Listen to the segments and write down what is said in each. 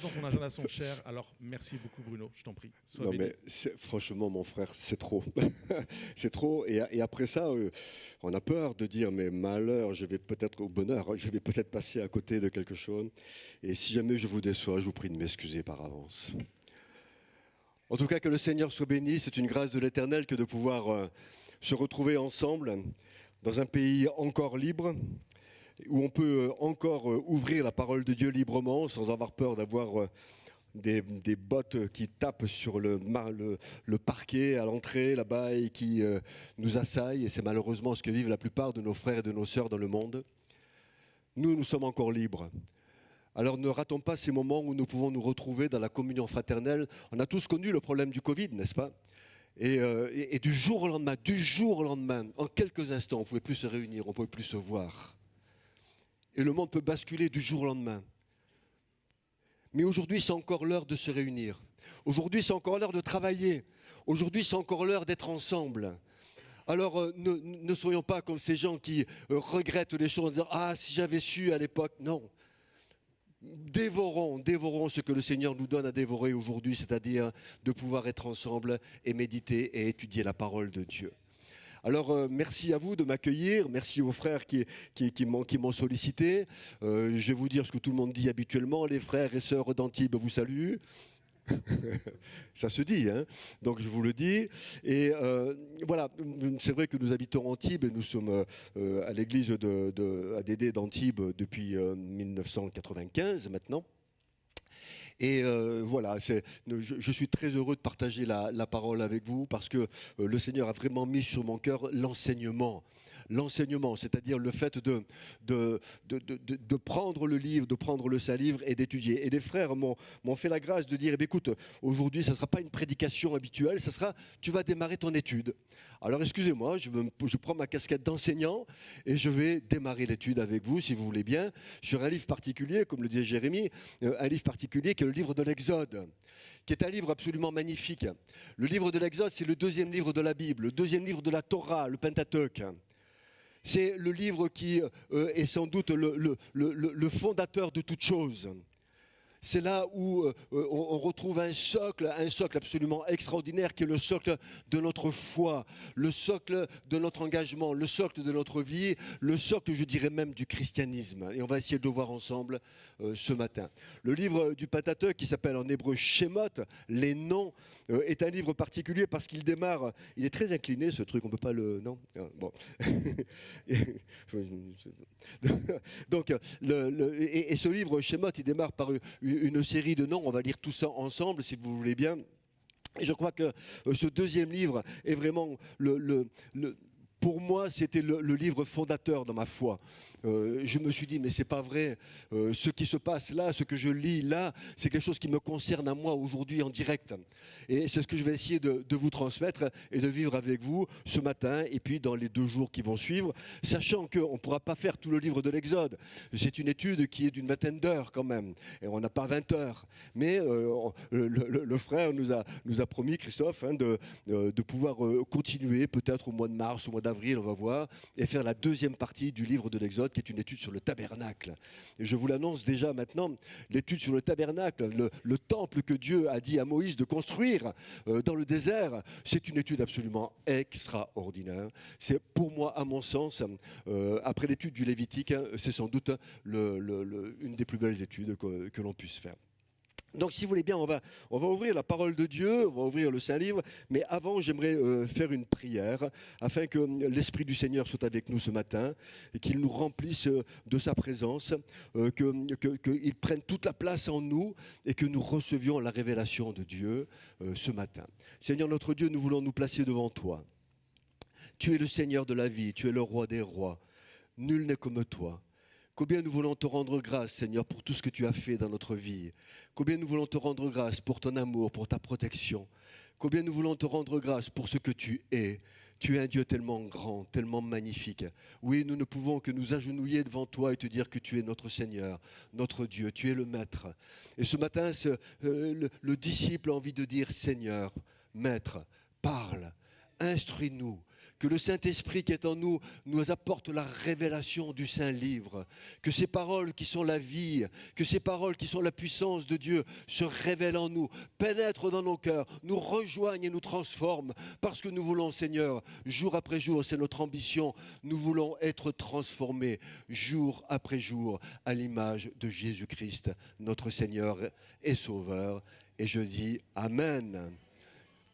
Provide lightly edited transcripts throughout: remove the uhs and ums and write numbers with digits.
Dans ton agenda sont chers, alors merci beaucoup Bruno, je t'en prie. Sois Non, béni. mais franchement, mon frère, c'est trop. C'est trop. Et après ça, on a peur de dire, mais malheur, je vais peut-être, au bonheur, je vais peut-être passer à côté de quelque chose. Et si jamais je vous déçois, je vous prie de m'excuser par avance. En tout cas, que le Seigneur soit béni. C'est une grâce de l'Éternel que de pouvoir se retrouver ensemble dans un pays encore libre, où on peut encore ouvrir la parole de Dieu librement, sans avoir peur d'avoir des bottes qui tapent sur le parquet à l'entrée là-bas et qui nous assaillent. Et c'est malheureusement ce que vivent la plupart de nos frères et de nos sœurs dans le monde. Nous sommes encore libres. Alors ne ratons pas ces moments où nous pouvons nous retrouver dans la communion fraternelle. On a tous connu le problème du Covid, n'est-ce pas ? Et du jour au lendemain, en quelques instants, on ne pouvait plus se réunir, on ne pouvait plus se voir. Et le monde peut basculer du jour au lendemain. Mais aujourd'hui, c'est encore l'heure de se réunir. Aujourd'hui, c'est encore l'heure de travailler. Aujourd'hui, c'est encore l'heure d'être ensemble. Alors, ne soyons pas comme ces gens qui regrettent les choses en disant « Ah, si j'avais su à l'époque ». Non. Dévorons ce que le Seigneur nous donne à dévorer aujourd'hui, c'est-à-dire de pouvoir être ensemble et méditer et étudier la parole de Dieu. Alors, merci à vous de m'accueillir. Merci aux frères qui m'ont sollicité. Je vais vous dire ce que tout le monde dit habituellement. Les frères et sœurs d'Antibes vous saluent. Ça se dit, hein, donc je vous le dis. Et voilà, c'est vrai que nous habitons Antibes et nous sommes à l'église de ADD d'Antibes depuis 1995 maintenant. Et voilà, je suis très heureux de partager la parole avec vous parce que le Seigneur a vraiment mis sur mon cœur l'enseignement. L'enseignement, c'est-à-dire le fait de prendre le livre, de prendre le Saint-Livre et d'étudier. Et des frères m'ont fait la grâce de dire, eh bien, écoute, aujourd'hui, ça ne sera pas une prédication habituelle, ça sera, tu vas démarrer ton étude. Alors, excusez-moi, je prends ma casquette d'enseignant et je vais démarrer l'étude avec vous, si vous voulez bien, sur un livre particulier, comme le disait Jérémie, un livre particulier qui est le livre de l'Exode, qui est un livre absolument magnifique. Le livre de l'Exode, c'est le deuxième livre de la Bible, le deuxième livre de la Torah, le Pentateuque. C'est le livre qui est sans doute le fondateur de toute chose. C'est là où on retrouve un socle absolument extraordinaire qui est le socle de notre foi, le socle de notre engagement, le socle de notre vie, le socle, je dirais même, du christianisme. Et on va essayer de le voir ensemble ce matin. Le livre du Pentateuque, qui s'appelle en hébreu Shemot, les noms, est un livre particulier parce qu'il démarre, il est très incliné ce truc, on ne peut pas le... Non, bon. Donc, et ce livre Shemot, il démarre par une série de noms, on va lire tout ça ensemble si vous voulez bien. Et je crois que ce deuxième livre est vraiment pour moi, c'était le livre fondateur dans ma foi. Je me suis dit, mais c'est pas vrai. Ce qui se passe là, ce que je lis là, c'est quelque chose qui me concerne à moi aujourd'hui en direct. Et c'est ce que je vais essayer de vous transmettre et de vivre avec vous ce matin et puis dans les 2 jours qui vont suivre, sachant qu'on ne pourra pas faire tout le livre de l'Exode. C'est une étude qui est d'une vingtaine d'heures quand même. Et on n'a pas 20 heures. Mais le frère nous a promis, Christophe, hein, de pouvoir continuer peut-être au mois de mars, au mois d'avril, on va voir, et faire la deuxième partie du livre de l'Exode, qui est une étude sur le tabernacle. Et je vous l'annonce déjà maintenant, l'étude sur le tabernacle, le temple que Dieu a dit à Moïse de construire dans le désert, c'est une étude absolument extraordinaire. C'est pour moi, à mon sens, après l'étude du Lévitique, c'est sans doute une des plus belles études que l'on puisse faire. Donc, si vous voulez bien, on va ouvrir la parole de Dieu, on va ouvrir le Saint-Livre, mais avant, j'aimerais faire une prière afin que l'Esprit du Seigneur soit avec nous ce matin et qu'il nous remplisse de sa présence, qu'il prenne toute la place en nous et que nous recevions la révélation de Dieu ce matin. Seigneur notre Dieu, nous voulons nous placer devant toi. Tu es le Seigneur de la vie, tu es le roi des rois. Nul n'est comme toi. Combien nous voulons te rendre grâce, Seigneur, pour tout ce que tu as fait dans notre vie. Combien nous voulons te rendre grâce pour ton amour, pour ta protection. Combien nous voulons te rendre grâce pour ce que tu es. Tu es un Dieu tellement grand, tellement magnifique. Oui, nous ne pouvons que nous agenouiller devant toi et te dire que tu es notre Seigneur, notre Dieu, tu es le Maître. Et ce matin, le disciple a envie de dire, Seigneur, Maître, parle, instruis-nous. que le Saint-Esprit qui est en nous nous apporte la révélation du Saint-Livre, que ces paroles qui sont la vie, que ces paroles qui sont la puissance de Dieu se révèlent en nous, pénètrent dans nos cœurs, nous rejoignent et nous transforment, parce que nous voulons, Seigneur, jour après jour, c'est notre ambition, nous voulons être transformés jour après jour à l'image de Jésus-Christ, notre Seigneur et Sauveur. Et je dis Amen.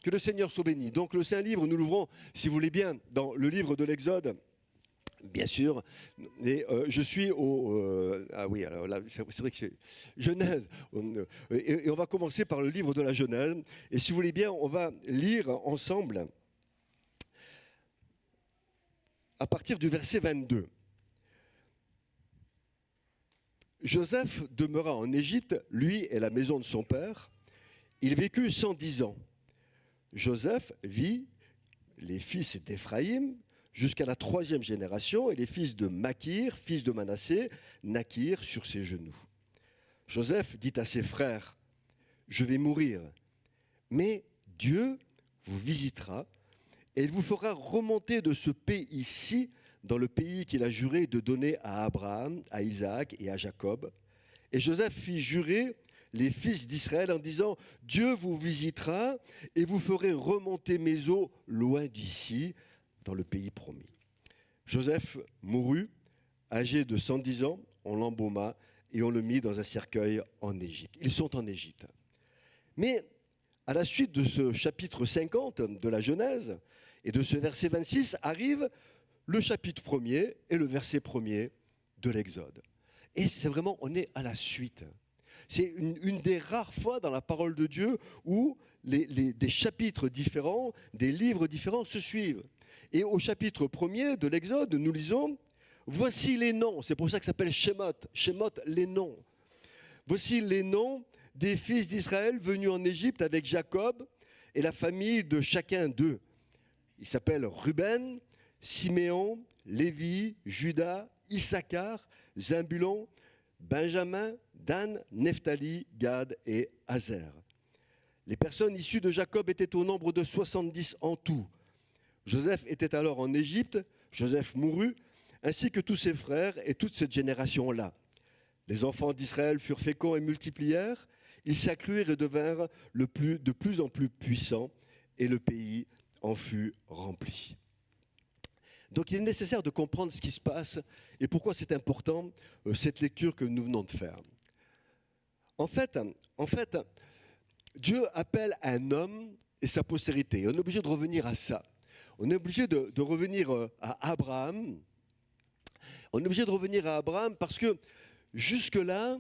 Que le Seigneur soit béni. Donc le Saint-Livre, nous l'ouvrons, si vous voulez bien, dans le livre de l'Exode, bien sûr. Et je suis au... ah oui, alors là, c'est vrai que c'est Genèse. Et on va commencer par le livre de la Genèse. Et si vous voulez bien, on va lire ensemble à partir du verset 22. Joseph demeura en Égypte, lui et la maison de son père. Il vécut 110 ans. Joseph vit les fils d'Éphraïm jusqu'à la 3e génération et les fils de Makir, fils de Manassé, naquirent sur ses genoux. Joseph dit à ses frères, « Je vais mourir, mais Dieu vous visitera et il vous fera remonter de ce pays-ci dans le pays qu'il a juré de donner à Abraham, à Isaac et à Jacob. » Et Joseph fit jurer les fils d'Israël en disant « Dieu vous visitera et vous ferez remonter mes eaux loin d'ici, dans le pays promis. » Joseph mourut, âgé de 110 ans, on l'embauma et on le mit dans un cercueil en Égypte. Ils sont en Égypte. Mais à la suite de ce chapitre 50 de la Genèse et de ce verset 26, arrive le chapitre 1er et le verset 1er de l'Exode. Et c'est vraiment, on est à la suite. C'est une des rares fois dans la parole de Dieu où des chapitres différents, des livres différents se suivent. Et au chapitre 1er de l'Exode, nous lisons « Voici les noms », c'est pour ça que ça s'appelle Shemot, Shemot, les noms. « Voici les noms des fils d'Israël venus en Égypte avec Jacob et la famille de chacun d'eux. » Ils s'appellent Ruben, Siméon, Lévi, Juda, Issachar, Zabulon, Benjamin, Dan, Nephtali, Gad et Azer. Les personnes issues de Jacob étaient au nombre de 70 en tout. Joseph était alors en Égypte, Joseph mourut, ainsi que tous ses frères et toute cette génération-là. Les enfants d'Israël furent féconds et multiplièrent, ils s'accrurent et devinrent de plus en plus puissants, et le pays en fut rempli. Donc il est nécessaire de comprendre ce qui se passe et pourquoi c'est important cette lecture que nous venons de faire. En fait, Dieu appelle un homme et sa postérité. On est obligé de revenir à ça. On est obligé de revenir à Abraham. On est obligé de revenir à Abraham parce que jusque-là,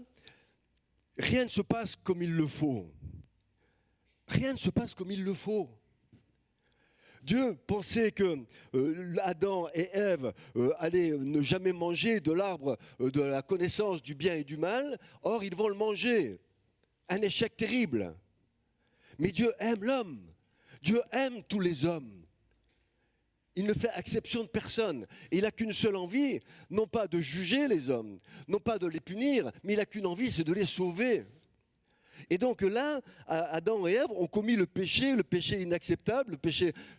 rien ne se passe comme il le faut. Rien ne se passe comme il le faut. Dieu pensait que Adam et Ève allaient ne jamais manger de l'arbre de la connaissance du bien et du mal. Or, ils vont le manger. Un échec terrible. Mais Dieu aime l'homme. Dieu aime tous les hommes. Il ne fait exception de personne. Et il n'a qu'une seule envie, non pas de juger les hommes, non pas de les punir, mais il n'a qu'une envie, c'est de les sauver. Et donc là, Adam et Ève ont commis le péché inacceptable,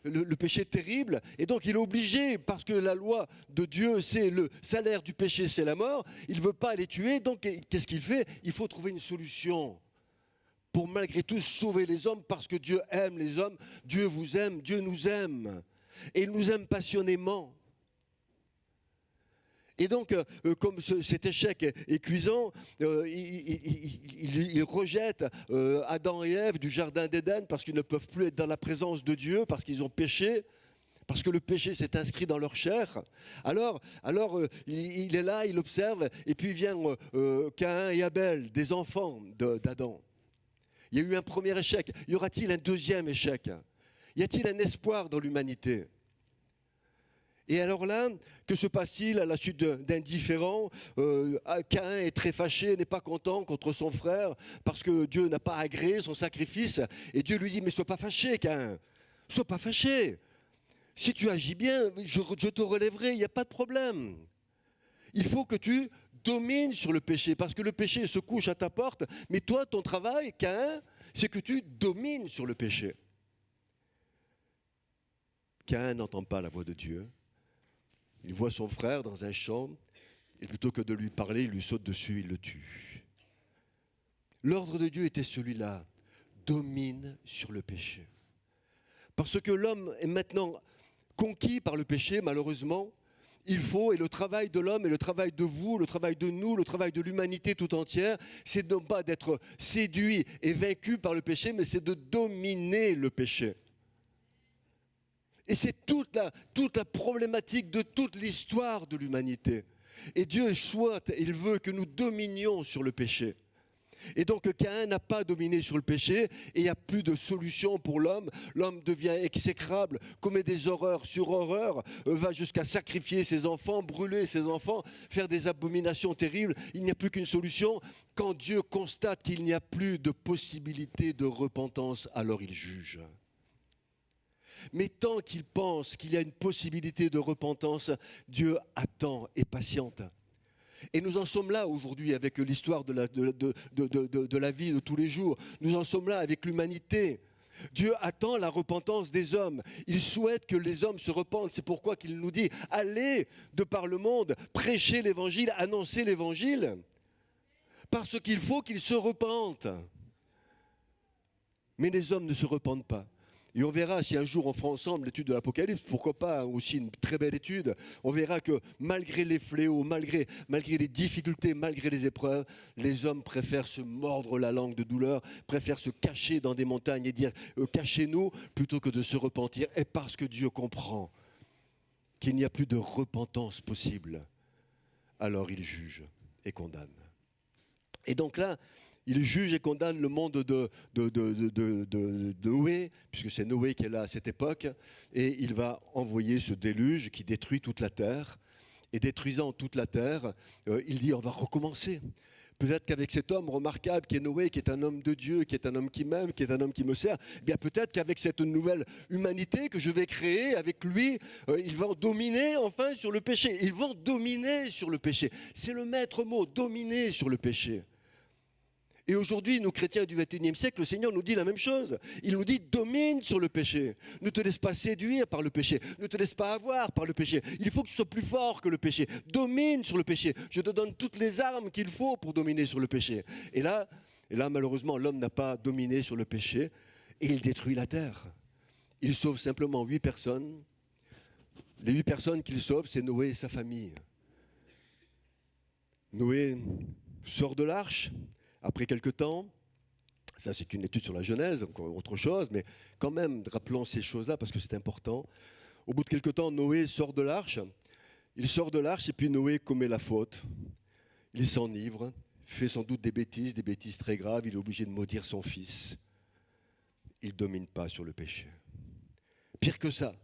le péché terrible. Et donc il est obligé, parce que la loi de Dieu, c'est le salaire du péché, c'est la mort. Il ne veut pas les tuer, donc qu'est-ce qu'il fait? Il faut trouver une solution pour malgré tout sauver les hommes, parce que Dieu aime les hommes, Dieu vous aime, Dieu nous aime. Et il nous aime passionnément. Et donc, comme cet échec est cuisant, il rejette Adam et Ève du jardin d'Éden parce qu'ils ne peuvent plus être dans la présence de Dieu, parce qu'ils ont péché, parce que le péché s'est inscrit dans leur chair. Alors il est là, il observe, et puis vient Caïn et Abel, des enfants d'Adam. Il y a eu un premier échec. Y aura-t-il un deuxième échec? Y a-t-il un espoir dans l'humanité? Et alors là, que se passe-t-il à la suite d'un différend? Caïn est très fâché, n'est pas content contre son frère parce que Dieu n'a pas agréé son sacrifice. Et Dieu lui dit, mais sois pas fâché, Caïn, sois pas fâché. Si tu agis bien, je te relèverai, il n'y a pas de problème. Il faut que tu domines sur le péché, parce que le péché se couche à ta porte, mais toi, ton travail, Caïn, c'est que tu domines sur le péché. Caïn n'entend pas la voix de Dieu. Il voit son frère dans un champ, et plutôt que de lui parler, il lui saute dessus, il le tue. L'ordre de Dieu était celui-là, domine sur le péché. Parce que l'homme est maintenant conquis par le péché, malheureusement, il faut, et le travail de l'homme, et le travail de vous, le travail de nous, le travail de l'humanité tout entière, c'est non pas d'être séduit et vaincu par le péché, mais c'est de dominer le péché. Et c'est toute la problématique de toute l'histoire de l'humanité. Et Dieu souhaite, il veut que nous dominions sur le péché. Et donc Caïn n'a pas dominé sur le péché et il n'y a plus de solution pour l'homme. L'homme devient exécrable, commet des horreurs sur horreurs, va jusqu'à sacrifier ses enfants, brûler ses enfants, faire des abominations terribles. Il n'y a plus qu'une solution. Quand Dieu constate qu'il n'y a plus de possibilité de repentance, alors il juge. Mais tant qu'il pense qu'il y a une possibilité de repentance, Dieu attend et patiente. Et nous en sommes là aujourd'hui avec l'histoire de la vie de tous les jours. Nous en sommes là avec l'humanité. Dieu attend la repentance des hommes. Il souhaite que les hommes se repentent. C'est pourquoi il nous dit, allez de par le monde, prêchez l'évangile, annoncez l'évangile. Parce qu'il faut qu'ils se repentent. Mais les hommes ne se repentent pas. Et on verra si un jour on fera ensemble l'étude de l'Apocalypse, pourquoi pas aussi une très belle étude, on verra que malgré les fléaux, malgré les difficultés, malgré les épreuves, les hommes préfèrent se mordre la langue de douleur, préfèrent se cacher dans des montagnes et dire « cachez-nous » plutôt que de se repentir. Et parce que Dieu comprend qu'il n'y a plus de repentance possible, alors il juge et condamne. Et donc là, il juge et condamne le monde de Noé, puisque c'est Noé qui est là à cette époque, et il va envoyer ce déluge qui détruit toute la terre. Et détruisant toute la terre, il dit on va recommencer. Peut-être qu'avec cet homme remarquable qui est Noé, qui est un homme de Dieu, qui est un homme qui m'aime, qui est un homme qui me sert, eh bien peut-être qu'avec cette nouvelle humanité que je vais créer, avec lui, ils vont dominer enfin sur le péché. Ils vont dominer sur le péché. C'est le maître mot, dominer sur le péché. Et aujourd'hui, nous chrétiens du XXIe siècle, le Seigneur nous dit la même chose. Il nous dit, domine sur le péché. Ne te laisse pas séduire par le péché. Ne te laisse pas avoir par le péché. Il faut que tu sois plus fort que le péché. Domine sur le péché. Je te donne toutes les armes qu'il faut pour dominer sur le péché. Et là malheureusement, l'homme n'a pas dominé sur le péché et il détruit la terre. Il sauve simplement 8 personnes. Les 8 personnes qu'il sauve, c'est Noé et sa famille. Noé sort de l'arche. Après quelque temps, ça c'est une étude sur la Genèse, encore autre chose, mais quand même, rappelons ces choses-là parce que c'est important. Au bout de quelque temps, Noé sort de l'arche. Il sort de l'arche et puis Noé commet la faute. Il s'enivre, fait sans doute des bêtises très graves. Il est obligé de maudire son fils. Il ne domine pas sur le péché. Pire que ça,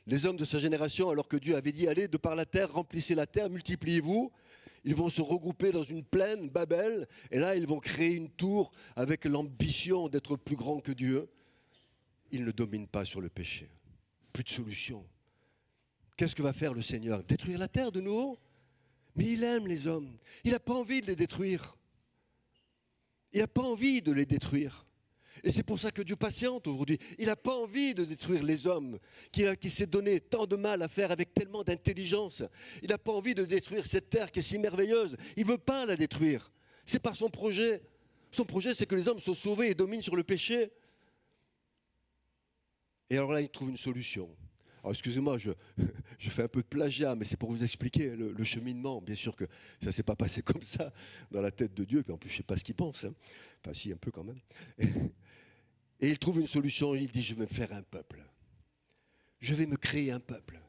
les hommes de sa génération, alors que Dieu avait dit « Allez, de par la terre, remplissez la terre, multipliez-vous », ils vont se regrouper dans une plaine, Babel, et là, ils vont créer une tour avec l'ambition d'être plus grand que Dieu. Ils ne dominent pas sur le péché. Plus de solution. Qu'est-ce que va faire le Seigneur? Détruire la terre de nouveau? Mais il aime les hommes. Il n'a pas envie de les détruire. Il n'a pas envie de les détruire. Et c'est pour ça que Dieu patiente aujourd'hui. Il n'a pas envie de détruire les hommes, qui s'est donné tant de mal à faire avec tellement d'intelligence. Il n'a pas envie de détruire cette terre qui est si merveilleuse. Il ne veut pas la détruire. C'est pas son projet. Son projet, c'est que les hommes soient sauvés et dominent sur le péché. Et alors là, il trouve une solution. Alors excusez-moi, je fais un peu de plagiat, mais c'est pour vous expliquer le cheminement. Bien sûr que ça ne s'est pas passé comme ça dans la tête de Dieu, puis en plus je ne sais pas ce qu'il pense. Hein. Enfin si, un peu quand même. Et il trouve une solution, il dit, je vais me faire un peuple. Je vais me créer un peuple.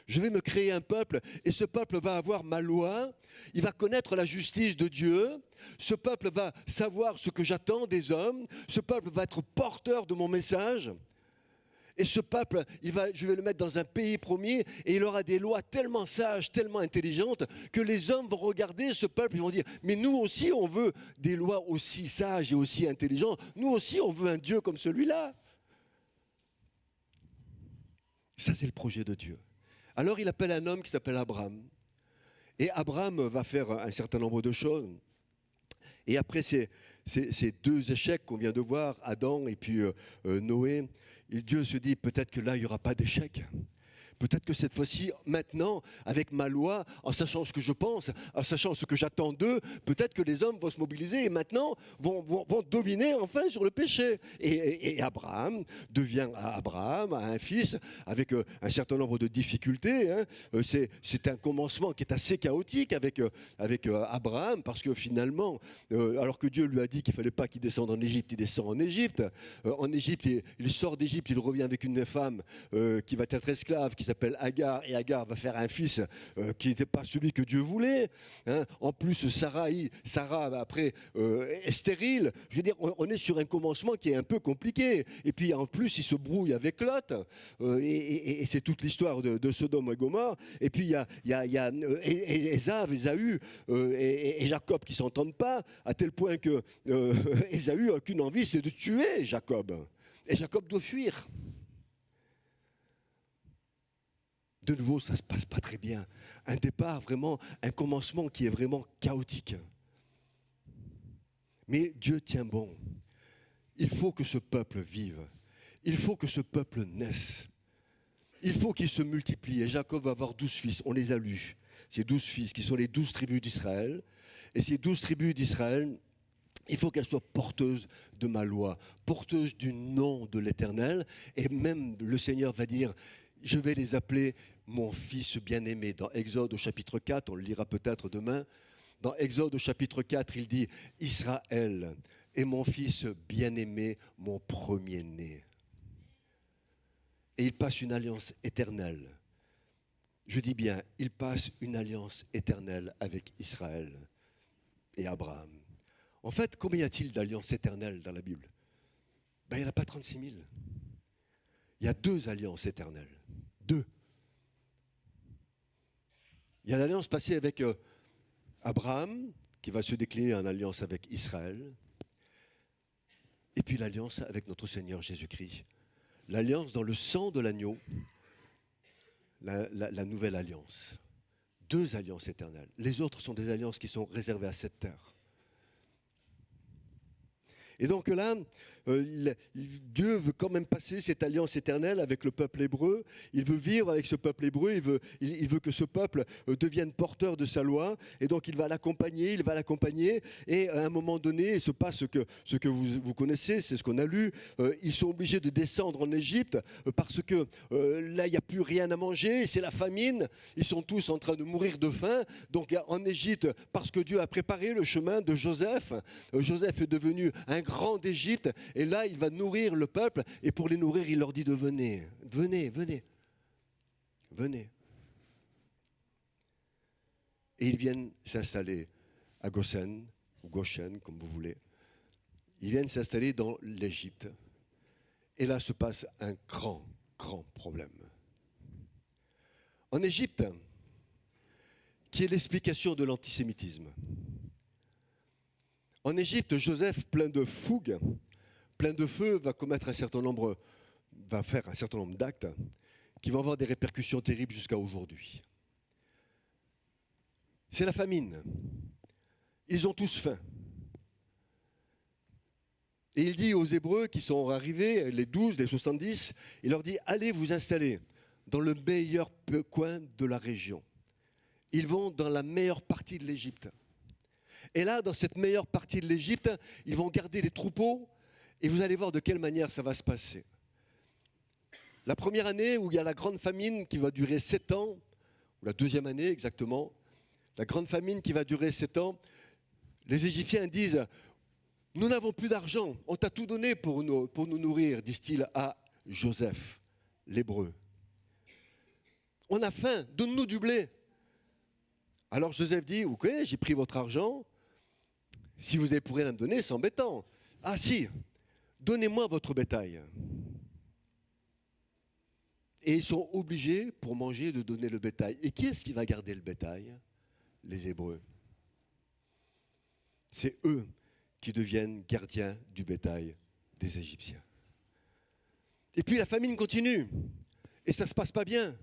Je vais me créer un peuple et ce peuple va avoir ma loi, il va connaître la justice de Dieu, ce peuple va savoir ce que j'attends des hommes, ce peuple va être porteur de mon message. Et ce peuple, je vais le mettre dans un pays promis et il aura des lois tellement sages, tellement intelligentes que les hommes vont regarder ce peuple et vont dire « Mais nous aussi, on veut des lois aussi sages et aussi intelligentes. Nous aussi, on veut un Dieu comme celui-là. » Ça, c'est le projet de Dieu. Alors, il appelle un homme qui s'appelle Abraham. Et Abraham va faire un certain nombre de choses. Et après ces 2 échecs qu'on vient de voir, Adam et puis Noé, Et Dieu se dit, peut-être que là, il n'y aura pas d'échec. Peut-être que cette fois-ci, maintenant, avec ma loi, en sachant ce que je pense, en sachant ce que j'attends d'eux, peut-être que les hommes vont se mobiliser et maintenant vont dominer enfin sur le péché. Et Abraham devient Abraham, a un fils avec un certain nombre de difficultés. Hein. C'est un commencement qui est assez chaotique avec Abraham, parce que finalement, alors que Dieu lui a dit qu'il ne fallait pas qu'il descende en Égypte, il descend en Égypte. En Égypte, il sort d'Égypte, il revient avec une femme qui va être esclave, qui s'appelle Agar, et Agar va faire un fils qui n'était pas celui que Dieu voulait. Hein. En plus, Sarah après, est stérile. Je veux dire, on est sur un commencement qui est un peu compliqué. Et puis, en plus, il se brouille avec Lot. Et c'est toute l'histoire de Sodome et Gomorrhe. Et puis, il y a Ésaü et Jacob qui ne s'entendent pas, à tel point que Ésaü n'a qu'une envie, c'est de tuer Jacob. Et Jacob doit fuir. De nouveau, ça ne se passe pas très bien. Un départ vraiment, un commencement qui est vraiment chaotique. Mais Dieu tient bon. Il faut que ce peuple vive. Il faut que ce peuple naisse. Il faut qu'il se multiplie. Et Jacob va avoir 12 fils. On les a lus. Ces 12 fils qui sont les 12 tribus d'Israël. Et ces 12 tribus d'Israël, il faut qu'elles soient porteuses de ma loi, porteuses du nom de l'Éternel. Et même le Seigneur va dire, je vais les appeler mon fils bien-aimé. Dans Exode au chapitre 4, on le lira peut-être demain. Dans Exode au chapitre 4, il dit « Israël est mon fils bien-aimé, mon premier-né. » Et il passe une alliance éternelle. Je dis bien, il passe une alliance éternelle avec Israël et Abraham. En fait, combien y a-t-il d'alliances éternelles dans la Bible ? Il n'y en a pas 36 000. Il y a 2 alliances éternelles. 2. Il y a l'alliance passée avec Abraham, qui va se décliner en alliance avec Israël, et puis l'alliance avec notre Seigneur Jésus-Christ. L'alliance dans le sang de l'agneau, la nouvelle alliance. 2 alliances éternelles. Les autres sont des alliances qui sont réservées à cette terre. Et donc là, Dieu veut quand même passer cette alliance éternelle avec le peuple hébreu. Il veut vivre avec ce peuple hébreu. Il veut que ce peuple devienne porteur de sa loi. Et donc il va l'accompagner. Et à un moment donné, il se passe ce que vous connaissez, c'est ce qu'on a lu. Ils sont obligés de descendre en Égypte parce que là, il n'y a plus rien à manger. C'est la famine. Ils sont tous en train de mourir de faim. Donc en Égypte, parce que Dieu a préparé le chemin de Joseph. Joseph est devenu un grand d'Égypte. Et là, il va nourrir le peuple, et pour les nourrir, il leur dit de venez, venez, venez, venez. Et ils viennent s'installer à Goshen, ou Goshen, comme vous voulez. Ils viennent s'installer dans l'Égypte. Et là se passe un grand, grand problème. En Égypte, qui est l'explication de l'antisémitisme. En Égypte, Joseph, plein de fougue, plein de feu, va faire un certain nombre d'actes qui vont avoir des répercussions terribles jusqu'à aujourd'hui. C'est la famine. Ils ont tous faim. Et il dit aux Hébreux qui sont arrivés, les 12, les 70, il leur dit « Allez vous installer dans le meilleur coin de la région. » Ils vont dans la meilleure partie de l'Égypte. Et là, dans cette meilleure partie de l'Égypte, ils vont garder les troupeaux. Et vous allez voir de quelle manière ça va se passer. La première année où il y a la grande famine qui va durer 7 ans, ou la deuxième année exactement, la grande famine qui va durer 7 ans, les Égyptiens disent « Nous n'avons plus d'argent, on t'a tout donné pour nous nourrir », disent-ils à Joseph, l'Hébreu. « On a faim, donne-nous du blé ». Alors Joseph dit « Ok, j'ai pris votre argent, si vous avez pour rien à me donner, c'est embêtant. » « Ah si, donnez-moi votre bétail. » Et ils sont obligés, pour manger, de donner le bétail. Et qui est-ce qui va garder le bétail ? Les Hébreux. C'est eux qui deviennent gardiens du bétail des Égyptiens. Et puis la famine continue. Et ça ne se passe pas bien.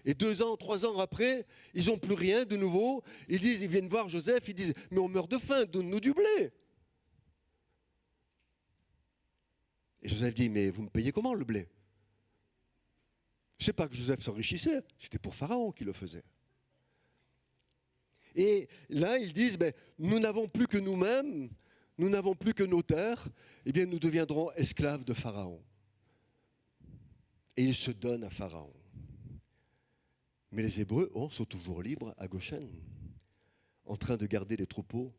Et 2 ans, 3 ans après, ils n'ont plus rien de nouveau. Ils viennent voir Joseph, ils disent « Mais on meurt de faim, donne-nous du blé. » Et Joseph dit, mais vous me payez comment le blé? Je ne sais pas que Joseph s'enrichissait, c'était pour Pharaon qui le faisait. Et là, ils disent, ben, nous n'avons plus que nous-mêmes, nous n'avons plus que nos terres, eh bien nous deviendrons esclaves de Pharaon. Et ils se donnent à Pharaon. Mais les Hébreux, sont toujours libres à Goshen, en train de garder les troupeaux.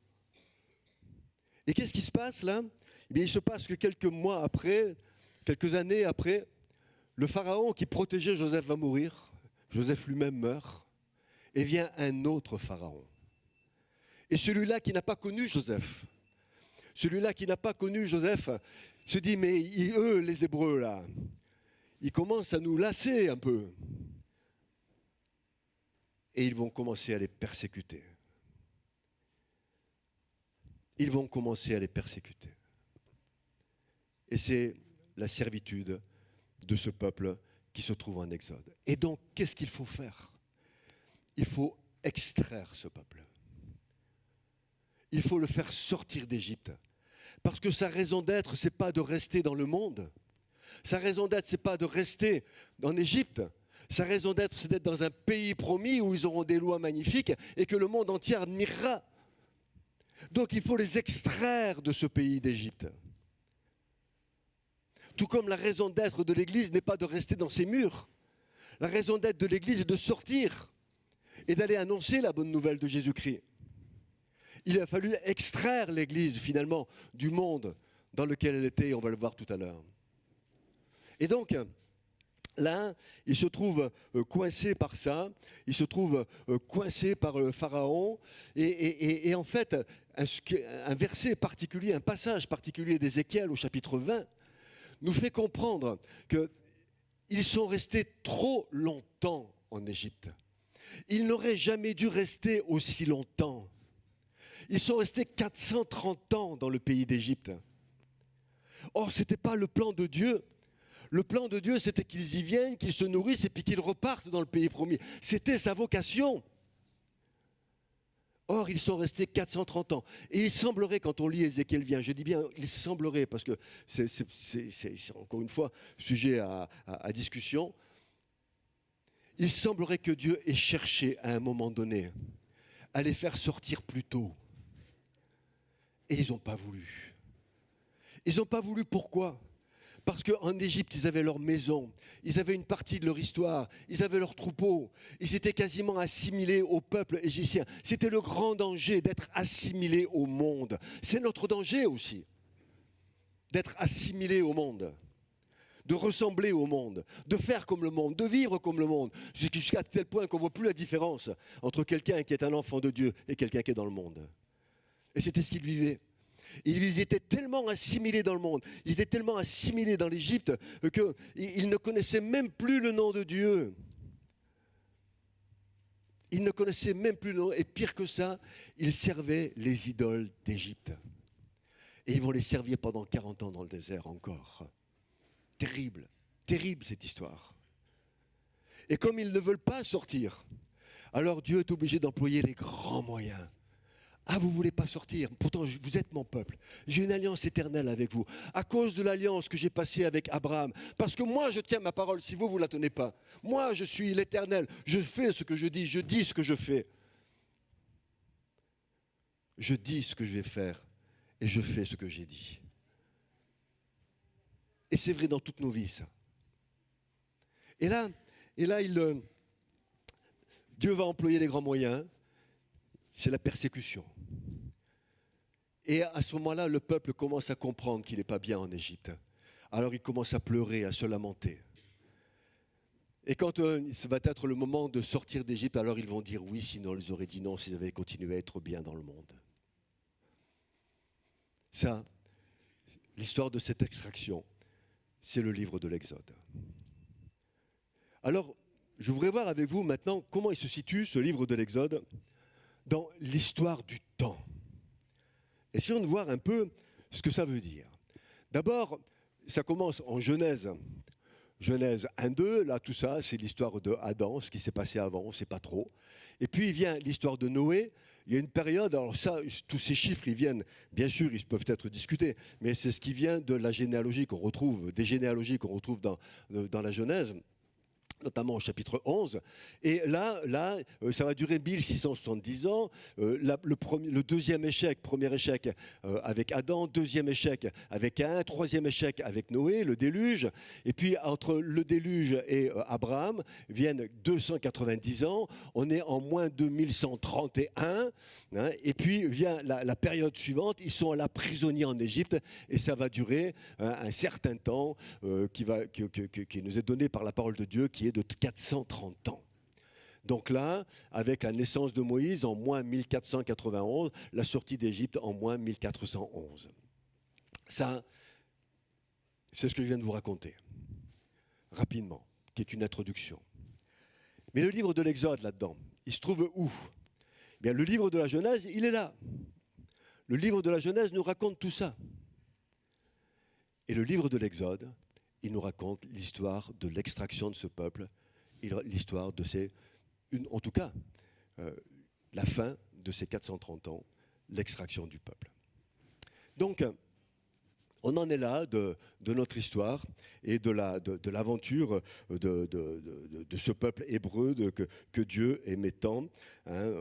Et qu'est-ce qui se passe là? Eh bien, il se passe que quelques mois après, quelques années après, le Pharaon qui protégeait Joseph va mourir. Joseph lui-même meurt. Et vient un autre Pharaon. Et celui-là qui n'a pas connu Joseph, se dit, mais eux, les Hébreux, là, ils commencent à nous lasser un peu. Et ils vont commencer à les persécuter. Et c'est la servitude de ce peuple qui se trouve en Exode. Et donc, qu'est-ce qu'il faut faire? Il faut extraire ce peuple. Il faut le faire sortir d'Égypte. Parce que sa raison d'être, ce n'est pas de rester dans le monde. Sa raison d'être, ce n'est pas de rester en Égypte. Sa raison d'être, c'est d'être dans un pays promis où ils auront des lois magnifiques et que le monde entier admirera. Donc il faut les extraire de ce pays d'Égypte. Tout comme la raison d'être de l'Église n'est pas de rester dans ses murs. La raison d'être de l'Église est de sortir et d'aller annoncer la bonne nouvelle de Jésus-Christ. Il a fallu extraire l'Église finalement du monde dans lequel elle était, on va le voir tout à l'heure. Et donc, là, il se trouve coincé par ça, il se trouve coincé par le Pharaon, et en fait, un verset particulier, un passage particulier d'Ézéchiel au chapitre 20, nous fait comprendre qu'ils sont restés trop longtemps en Égypte. Ils n'auraient jamais dû rester aussi longtemps. Ils sont restés 430 ans dans le pays d'Égypte. Or, ce n'était pas le plan de Dieu. Le plan de Dieu, c'était qu'ils y viennent, qu'ils se nourrissent et puis qu'ils repartent dans le pays promis. C'était sa vocation. Or, ils sont restés 430 ans. Et il semblerait, quand on lit Ézéchiel vient, je dis bien, il semblerait, parce que c'est encore une fois sujet à discussion, il semblerait que Dieu ait cherché à un moment donné à les faire sortir plus tôt. Et ils n'ont pas voulu. Ils n'ont pas voulu, pourquoi ? Parce qu'en Égypte, ils avaient leur maison, ils avaient une partie de leur histoire, ils avaient leurs troupeaux, ils étaient quasiment assimilés au peuple égyptien. C'était le grand danger d'être assimilé au monde. C'est notre danger aussi, d'être assimilé au monde, de ressembler au monde, de faire comme le monde, de vivre comme le monde, jusqu'à tel point qu'on ne voit plus la différence entre quelqu'un qui est un enfant de Dieu et quelqu'un qui est dans le monde. Et c'était ce qu'ils vivaient. Ils étaient tellement assimilés dans le monde, ils étaient tellement assimilés dans l'Égypte qu'ils ne connaissaient même plus le nom de Dieu. Ils ne connaissaient même plus le nom, et pire que ça, ils servaient les idoles d'Égypte. Et ils vont les servir pendant 40 ans dans le désert encore. Terrible, terrible cette histoire. Et comme ils ne veulent pas sortir, alors Dieu est obligé d'employer les grands moyens. Ah, vous ne voulez pas sortir, pourtant vous êtes mon peuple. J'ai une alliance éternelle avec vous. À cause de l'alliance que j'ai passée avec Abraham. Parce que moi, je tiens ma parole si vous ne la tenez pas. Moi, je suis l'Éternel. Je fais ce que je dis ce que je fais. Je dis ce que je vais faire et je fais ce que j'ai dit. Et c'est vrai dans toutes nos vies, ça. Et là Dieu va employer les grands moyens. C'est la persécution. Et à ce moment-là, le peuple commence à comprendre qu'il n'est pas bien en Égypte. Alors il commence à pleurer, à se lamenter. Et quand ça va être le moment de sortir d'Égypte, alors ils vont dire oui, sinon ils auraient dit non s'ils avaient continué à être bien dans le monde. Ça, l'histoire de cette extraction, c'est le livre de l'Exode. Alors, je voudrais voir avec vous maintenant comment il se situe, ce livre de l'Exode, dans l'histoire du temps. Essayons de voir un peu ce que ça veut dire. D'abord, ça commence en Genèse. Genèse 1-2, là tout ça, c'est l'histoire de Adam, ce qui s'est passé avant, on ne sait pas trop. Et puis il vient l'histoire de Noé, il y a une période, alors ça, tous ces chiffres, ils viennent, bien sûr, ils peuvent être discutés, mais c'est ce qui vient de la généalogie qu'on retrouve, des généalogies qu'on retrouve dans la Genèse, notamment au chapitre 11. Et là, ça va durer 1670 ans. Le deuxième échec, premier échec avec Adam, deuxième échec avec Caïn, troisième échec avec Noé, le déluge. Et puis, entre le déluge et Abraham, viennent 290 ans. On est en moins 2131. Hein, et puis, vient la période suivante. Ils sont à la prisonniers en Égypte. Et ça va durer un certain temps qui nous est donné par la parole de Dieu, qui est de 430 ans. Donc là, avec la naissance de Moïse en moins 1491, la sortie d'Égypte en moins 1411. Ça, c'est ce que je viens de vous raconter, rapidement, qui est une introduction. Mais le livre de l'Exode, là-dedans, il se trouve où ? Bien, le livre de la Genèse, il est là. Le livre de la Genèse nous raconte tout ça. Et le livre de l'Exode, il nous raconte l'histoire de l'extraction de ce peuple, l'histoire de en tout cas, la fin de ces 430 ans, l'extraction du peuple. Donc, on en est là de notre histoire et de l'aventure de ce peuple hébreu que Dieu aimait tant. Hein,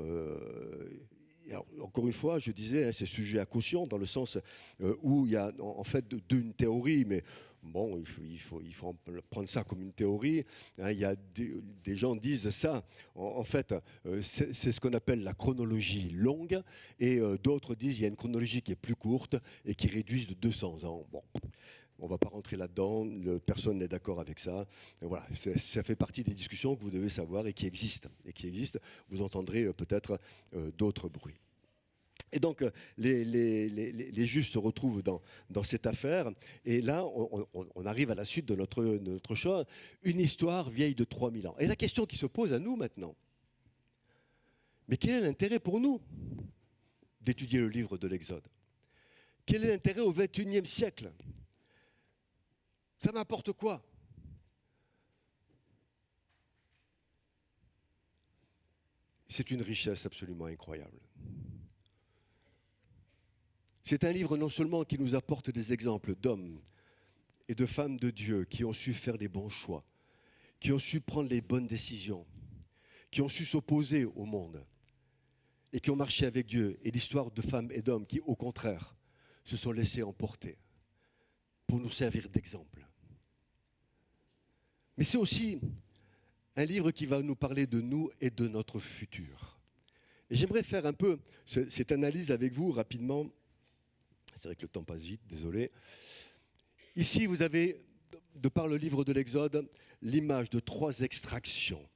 alors, encore une fois, je disais, hein, c'est sujet à caution dans le sens où il y a en fait une théorie, mais bon, il faut prendre ça comme une théorie. Hein, il y a des gens disent ça. En fait, c'est ce qu'on appelle la chronologie longue, et d'autres disent qu'il y a une chronologie qui est plus courte et qui réduit de 200 ans. Bon. On ne va pas rentrer là-dedans, personne n'est d'accord avec ça. Et voilà, ça fait partie des discussions que vous devez savoir et qui existent. Vous entendrez peut-être d'autres bruits. Et donc, les Juifs se retrouvent dans cette affaire. Et là, on arrive à la suite de notre chose, une histoire vieille de 3000 ans. Et la question qui se pose à nous maintenant, mais quel est l'intérêt pour nous d'étudier le livre de l'Exode ? Quel est l'intérêt au XXIe siècle ? Ça m'apporte quoi ? C'est une richesse absolument incroyable. C'est un livre non seulement qui nous apporte des exemples d'hommes et de femmes de Dieu qui ont su faire les bons choix, qui ont su prendre les bonnes décisions, qui ont su s'opposer au monde et qui ont marché avec Dieu, et l'histoire de femmes et d'hommes qui, au contraire, se sont laissés emporter pour nous servir d'exemple. Mais c'est aussi un livre qui va nous parler de nous et de notre futur. Et j'aimerais faire un peu cette analyse avec vous rapidement. C'est vrai que le temps passe vite, désolé. Ici, vous avez, de par le livre de l'Exode, l'image de 3 extractions.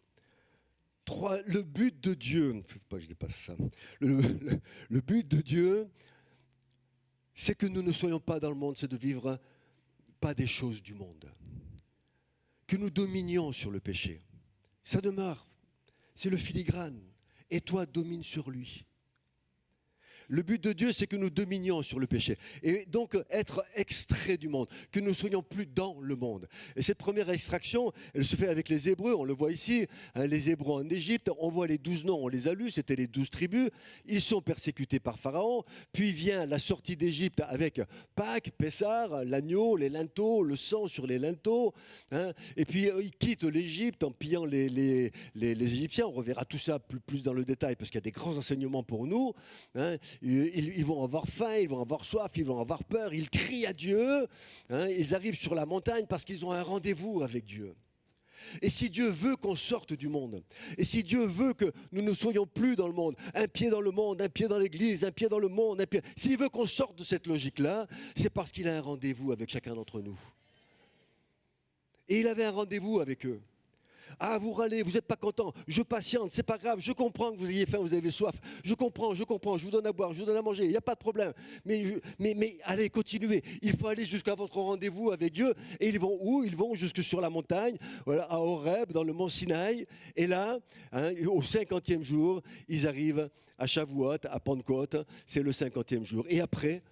Le but de Dieu, il ne faut pas que je dépasse ça. Le but de Dieu, c'est que nous ne soyons pas dans le monde, c'est de vivre pas des choses du monde. Que nous dominions sur le péché. Ça demeure, c'est le filigrane. Et toi, domine sur lui. Le but de Dieu, c'est que nous dominions sur le péché. Et donc, être extraits du monde, que nous ne soyons plus dans le monde. Et cette première extraction, elle se fait avec les Hébreux, on le voit ici, hein, les Hébreux en Égypte, on voit les 12 noms, on les a lus, c'était les 12 tribus. Ils sont persécutés par Pharaon, puis vient la sortie d'Égypte avec Pâques, Pessah, l'agneau, les linteaux, le sang sur les linteaux. Hein, et puis, ils quittent l'Égypte en pillant les Égyptiens. On reverra tout ça plus dans le détail, parce qu'il y a des grands enseignements pour nous. Hein. Ils vont avoir faim, ils vont avoir soif, ils vont avoir peur, ils crient à Dieu, hein, ils arrivent sur la montagne parce qu'ils ont un rendez-vous avec Dieu. Et si Dieu veut qu'on sorte du monde, et si Dieu veut que nous ne soyons plus dans le monde, un pied dans le monde, un pied dans l'église, un pied dans le monde, s'il veut qu'on sorte de cette logique-là, c'est parce qu'il a un rendez-vous avec chacun d'entre nous. Et il avait un rendez-vous avec eux. Ah, vous râlez, vous n'êtes pas content, je patiente, c'est pas grave, je comprends que vous ayez faim, vous avez soif, je comprends, je vous donne à boire, je vous donne à manger, il n'y a pas de problème. Mais allez, continuez, il faut aller jusqu'à votre rendez-vous avec Dieu. Et ils vont où ? Ils vont jusque sur la montagne, voilà, à Horeb, dans le mont Sinaï. Et là, hein, au 50e jour, ils arrivent à Shavuot, à Pentecôte, c'est le 50e jour. Et après,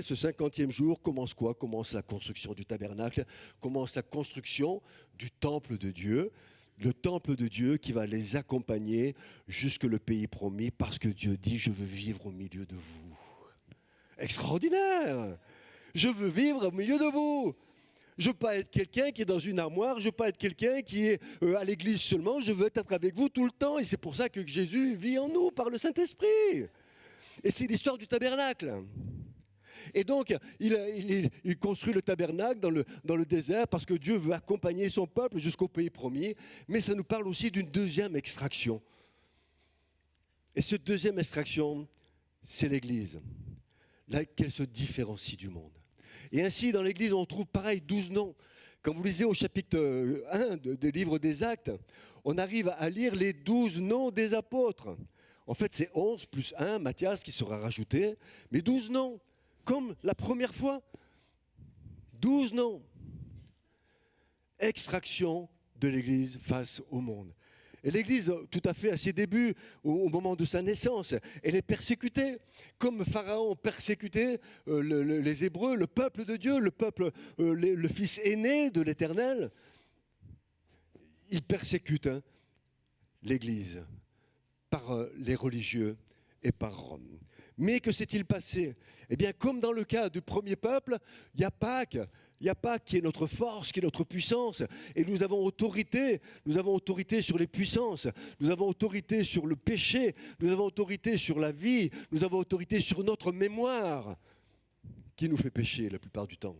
ce 50e jour, commence quoi ? Commence la construction du tabernacle, commence la construction du temple de Dieu. le temple de Dieu qui va les accompagner jusque le pays promis, parce que Dieu dit, je veux vivre au milieu de vous. Extraordinaire! Je veux vivre au milieu de vous. Je ne veux pas être quelqu'un qui est dans une armoire, je ne veux pas être quelqu'un qui est à l'église seulement, je veux être avec vous tout le temps. Et c'est pour ça que Jésus vit en nous par le Saint-Esprit. Et c'est l'histoire du tabernacle. Et donc, il construit le tabernacle dans le désert parce que Dieu veut accompagner son peuple jusqu'au pays promis. Mais ça nous parle aussi d'une deuxième extraction. Et cette deuxième extraction, c'est l'Église, laquelle se différencie du monde. Et ainsi, dans l'Église, on trouve pareil 12 noms. Quand vous lisez au chapitre 1 des livres des Actes, on arrive à lire les 12 noms des apôtres. En fait, c'est 11 plus 1, Matthias, qui sera rajouté, mais 12 noms. Comme la première fois, 12 noms. Extraction de l'Église face au monde. Et l'Église, tout à fait à ses débuts, au moment de sa naissance, elle est persécutée, comme Pharaon persécutait les Hébreux, le peuple de Dieu, le fils aîné de l'Éternel. Il persécute l'Église par les religieux et par Rome. Mais que s'est-il passé? Eh bien, comme dans le cas du premier peuple, il y a Pâques. Il y a Pâques qui est notre force, qui est notre puissance. Et nous avons autorité sur les puissances. Nous avons autorité sur le péché. Nous avons autorité sur la vie. Nous avons autorité sur notre mémoire, qui nous fait pécher la plupart du temps.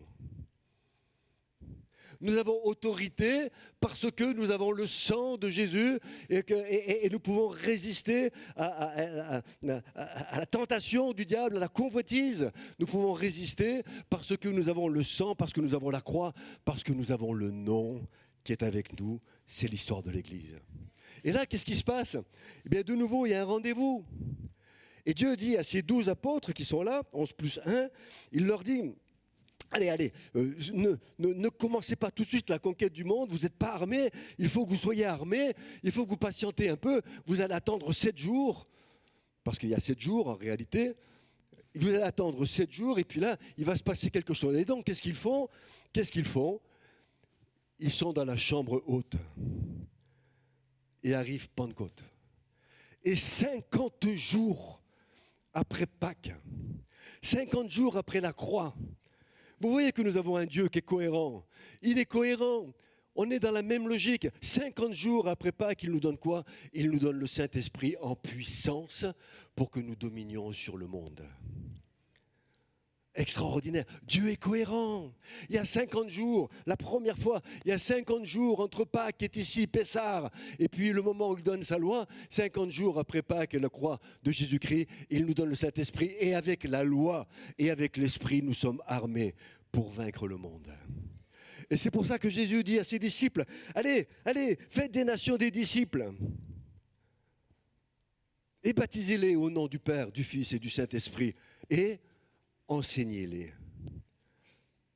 Nous avons autorité parce que nous avons le sang de Jésus et nous pouvons résister à la tentation du diable, à la convoitise. Nous pouvons résister parce que nous avons le sang, parce que nous avons la croix, parce que nous avons le nom qui est avec nous. C'est l'histoire de l'Église. Et là, qu'est-ce qui se passe? Eh bien, de nouveau, il y a un rendez-vous. Et Dieu dit à ces 12 apôtres qui sont là, 11 plus 1, il leur dit... Allez, ne commencez pas tout de suite la conquête du monde, vous n'êtes pas armés, il faut que vous soyez armés, il faut que vous patientez un peu, vous allez attendre 7 jours, parce qu'il y a 7 jours en réalité, vous allez attendre 7 jours et puis là, il va se passer quelque chose. Et donc, qu'est-ce qu'ils font? Ils sont dans la chambre haute et arrive Pentecôte. Et 50 jours après Pâques, 50 jours après la croix, vous voyez que nous avons un Dieu qui est cohérent. Il est cohérent. On est dans la même logique. 50 jours après Pâques, il nous donne quoi? Il nous donne le Saint-Esprit en puissance pour que nous dominions sur le monde. Extraordinaire. Dieu est cohérent. Il y a 50 jours, la première fois, il y a 50 jours entre Pâques qui est ici, Pessah, et puis le moment où il donne sa loi, 50 jours après Pâques et la croix de Jésus-Christ, il nous donne le Saint-Esprit. Et avec la loi et avec l'Esprit, nous sommes armés pour vaincre le monde. Et c'est pour ça que Jésus dit à ses disciples, allez, faites des nations des disciples. Et baptisez-les au nom du Père, du Fils et du Saint-Esprit. Et enseignez-les.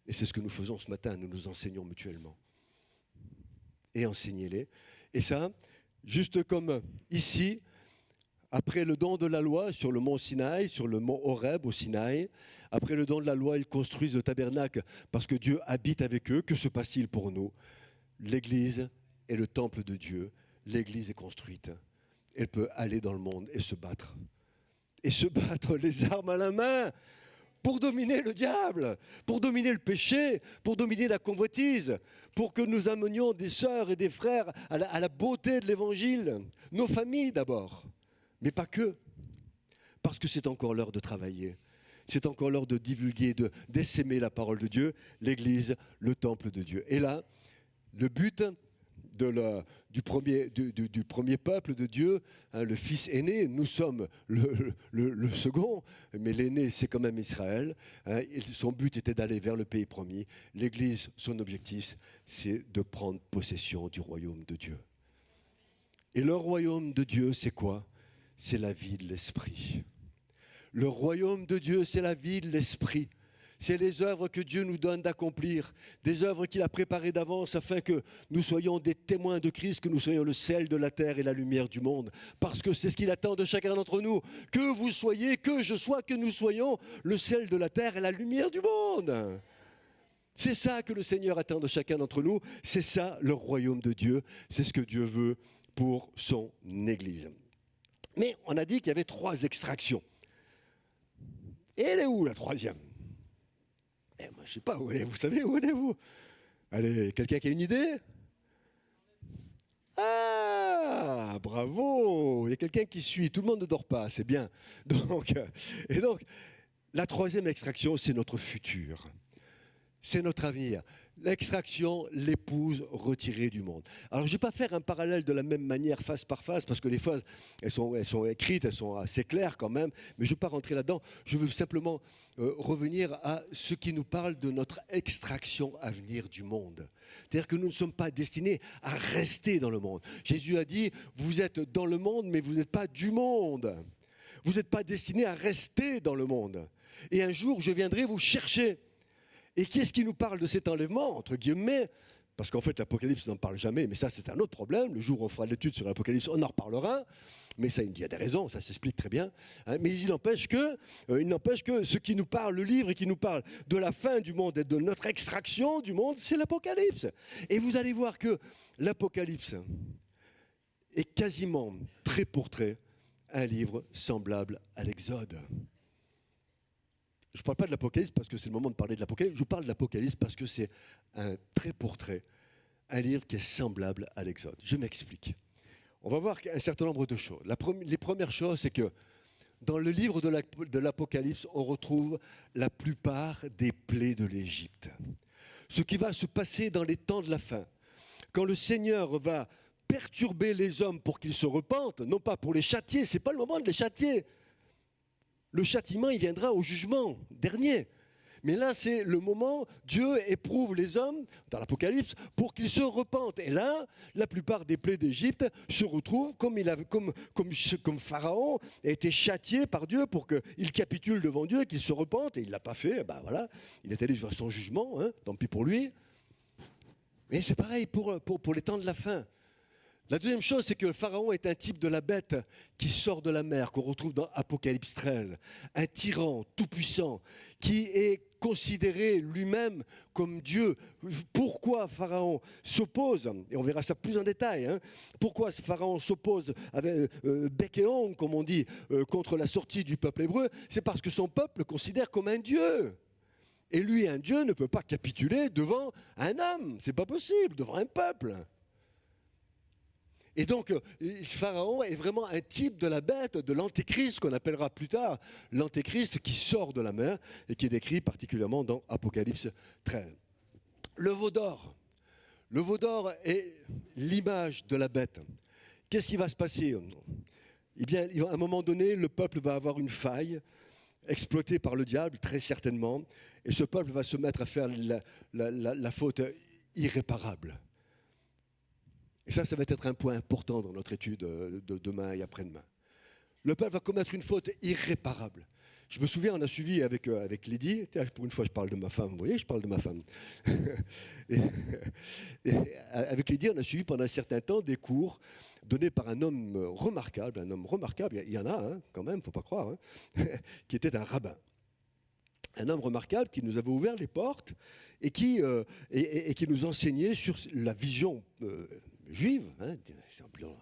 Et c'est ce que nous faisons ce matin, nous nous enseignons mutuellement. Et enseignez-les. Et ça, juste comme ici, après le don de la loi sur le mont Sinaï, sur le mont Horeb au Sinaï, après le don de la loi, ils construisent le tabernacle parce que Dieu habite avec eux. Que se passe-t-il pour nous? L'Église est le temple de Dieu. L'Église est construite. Elle peut aller dans le monde et se battre. Et se battre les armes à la main pour dominer le diable, pour dominer le péché, pour dominer la convoitise, pour que nous amenions des sœurs et des frères à la beauté de l'Évangile. Nos familles d'abord, mais pas que. Parce que c'est encore l'heure de travailler. C'est encore l'heure de divulguer, d'essaimer la parole de Dieu, l'Église, le temple de Dieu. Et là, le but du premier peuple de Dieu, le fils aîné, nous sommes le second, mais l'aîné c'est quand même Israël. Et son but était d'aller vers le pays promis. L'Église, son objectif, c'est de prendre possession du royaume de Dieu. Et le royaume de Dieu, c'est quoi? C'est la vie de l'esprit. Le royaume de Dieu, c'est la vie de l'esprit. C'est les œuvres que Dieu nous donne d'accomplir, des œuvres qu'il a préparées d'avance afin que nous soyons des témoins de Christ, que nous soyons le sel de la terre et la lumière du monde. Parce que c'est ce qu'il attend de chacun d'entre nous, que vous soyez, que je sois, que nous soyons le sel de la terre et la lumière du monde. C'est ça que le Seigneur attend de chacun d'entre nous. C'est ça le royaume de Dieu. C'est ce que Dieu veut pour son Église. Mais on a dit qu'il y avait 3 extractions. Et elle est où la 3e? Moi, je ne sais pas où elle est. Vous savez où elle est, vous? Allez, quelqu'un qui a une idée? Ah, bravo! Il y a quelqu'un qui suit. Tout le monde ne dort pas, c'est bien. Donc, la 3e extraction, c'est notre futur. C'est notre avenir. L'extraction, l'épouse retirée du monde. Alors, je ne vais pas faire un parallèle de la même manière, face par face, parce que les phrases, elles sont écrites, elles sont assez claires quand même, mais je ne vais pas rentrer là-dedans. Je veux simplement revenir à ce qui nous parle de notre extraction à venir du monde. C'est-à-dire que nous ne sommes pas destinés à rester dans le monde. Jésus a dit, vous êtes dans le monde, mais vous n'êtes pas du monde. Vous n'êtes pas destinés à rester dans le monde. Et un jour, je viendrai vous chercher. Et qu'est-ce qui nous parle de cet enlèvement, entre guillemets? Parce qu'en fait, l'Apocalypse n'en parle jamais, mais ça, c'est un autre problème. Le jour où on fera l'étude sur l'Apocalypse, on en reparlera. Mais ça, il y a des raisons, ça s'explique très bien. Mais il n'empêche que ce qui nous parle, le livre qui nous parle de la fin du monde et de notre extraction du monde, c'est l'Apocalypse. Et vous allez voir que l'Apocalypse est quasiment, trait pour trait, un livre semblable à l'Exode. Je ne parle pas de l'Apocalypse parce que c'est le moment de parler de l'Apocalypse. Je parle de l'Apocalypse parce que c'est un trait pour trait, un livre qui est semblable à l'Exode. Je m'explique. On va voir un certain nombre de choses. Les premières choses, c'est que dans le livre de l'Apocalypse, on retrouve la plupart des plaies de l'Égypte. Ce qui va se passer dans les temps de la fin. Quand le Seigneur va perturber les hommes pour qu'ils se repentent, non pas pour les châtier, ce n'est pas le moment de les châtier. Le châtiment, il viendra au jugement dernier. Mais là, c'est le moment, Dieu éprouve les hommes, dans l'Apocalypse, pour qu'ils se repentent. Et là, la plupart des plaies d'Égypte se retrouvent comme Pharaon a été châtié par Dieu pour qu'il capitule devant Dieu, qu'il se repente. Et il ne l'a pas fait, ben voilà, il est allé vers son jugement, tant pis pour lui. Et c'est pareil pour les temps de la fin. La deuxième chose, c'est que le Pharaon est un type de la bête qui sort de la mer, qu'on retrouve dans Apocalypse 13. Un tyran tout-puissant qui est considéré lui-même comme Dieu. Pourquoi Pharaon s'oppose, et on verra ça plus en détail, pourquoi Pharaon s'oppose avec bec et ongle, comme on dit, contre la sortie du peuple hébreu? C'est parce que son peuple le considère comme un Dieu. Et lui, un Dieu, ne peut pas capituler devant un homme. C'est pas possible, devant un peuple. Et donc, Pharaon est vraiment un type de la bête, de l'antéchrist, qu'on appellera plus tard l'antéchrist qui sort de la mer et qui est décrit particulièrement dans Apocalypse 13. Le veau d'or. Le veau d'or est l'image de la bête. Qu'est-ce qui va se passer? Eh bien, à un moment donné, le peuple va avoir une faille, exploitée par le diable, très certainement, et ce peuple va se mettre à faire la faute irréparable. Et ça va être un point important dans notre étude de demain et après-demain. Le peuple va commettre une faute irréparable. Je me souviens, on a suivi avec Lydie, pour une fois je parle de ma femme, vous voyez, je parle de ma femme. et avec Lydie, on a suivi pendant un certain temps des cours donnés par un homme remarquable, il y en a quand même, il ne faut pas croire, qui était un rabbin. Un homme remarquable qui nous avait ouvert les portes et qui nous enseignait sur la vision juive, appelons